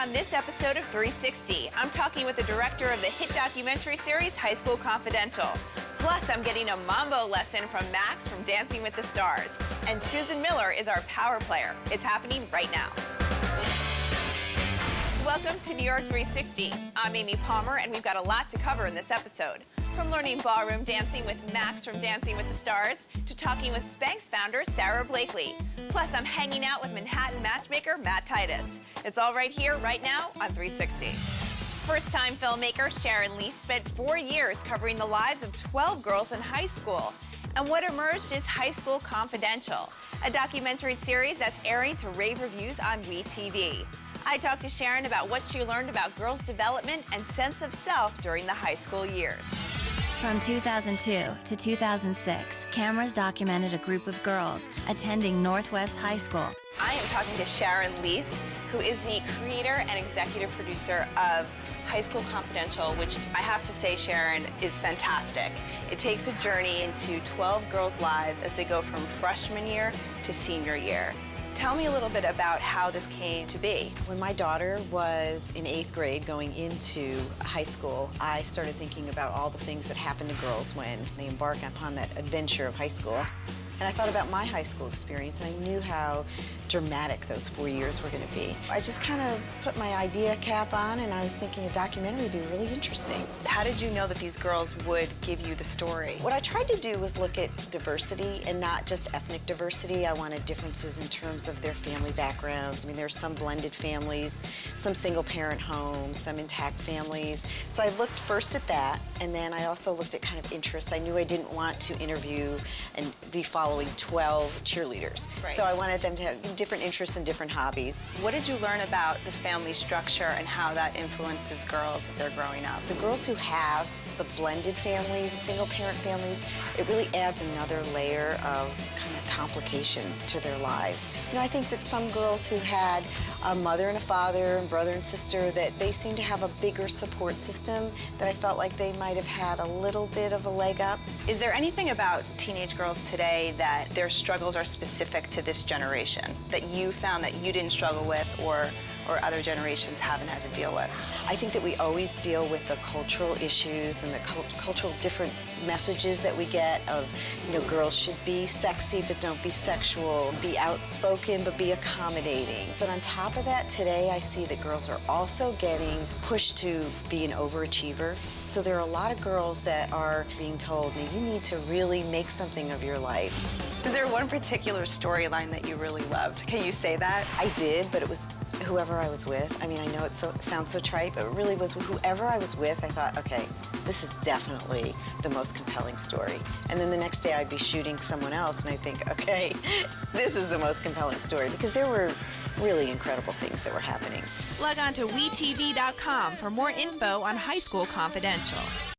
On this episode of 360, I'm talking with the director of the hit documentary series High School Confidential. Plus, I'm getting a mambo lesson from Max from Dancing with the Stars. And Susan Miller is our power player. It's happening right now. Welcome to New York 360. I'm Amy Palmer, and we've got a lot to cover in this episode. From learning ballroom dancing with Max from Dancing with the Stars to talking with Spanx founder Sara Blakely. Plus, I'm hanging out with Manhattan matchmaker Matt Titus. It's all right here, right now on 360. First-time filmmaker Sharon Leese spent 4 years covering the lives of 12 girls in high school. And what emerged is High School Confidential, a documentary series that's airing to rave reviews on WeTV. I talked to Sharon about what she learned about girls' development and sense of self during the high school years. From 2002 to 2006, cameras documented a group of girls attending Northwest High School. I am talking to Sharon Leese, who is the creator and executive producer of High School Confidential, which I have to say, Sharon, is fantastic. It takes a journey into 12 girls' lives as they go from freshman year to senior year. Tell me a little bit about how this came to be. When my daughter was in 8th grade going into high school, I started thinking about all the things that happen to girls when they embark upon that adventure of high school. And I thought about my high school experience, and I knew how dramatic those 4 years were going to be. I just kind of put my idea cap on, and I was thinking a documentary would be really interesting. How did you know that these girls would give you the story? What I tried to do was look at diversity, and not just ethnic diversity. I wanted differences in terms of their family backgrounds. I mean, there's some blended families, some single-parent homes, some intact families. So I looked first at that, and then I also looked at kind of interests. I knew I didn't want to interview and be following 12 cheerleaders. Right. So I wanted them to have different interests and different hobbies. What did you learn about the family structure and how that influences girls as they're growing up? The girls who have the blended families, single-parent families, it really adds another layer of kind of complication to their lives. You know, I think that some girls who had a mother and a father and brother and sister, that they seem to have a bigger support system, that I felt like they might have had a little bit of a leg up. Is there anything about teenage girls today that their struggles are specific to this generation, that you found that you didn't struggle with or other generations haven't had to deal with? I think that we always deal with the cultural issues and the cultural different messages that we get of, you know, girls should be sexy but don't be sexual, be outspoken but be accommodating. But on top of that, today I see that girls are also getting pushed to be an overachiever. So there are a lot of girls that are being told, you need to really make something of your life. Is there one particular storyline that you really loved? Can you say that? I did, but it was whoever I was with. I mean, I know it sounds so trite, but it really was whoever I was with. I thought, okay, this is definitely the most compelling story. And then the next day I'd be shooting someone else, and I think, okay, this is the most compelling story, because there were really incredible things that were happening. Log on to WeTV.com for more info on High School Confidential.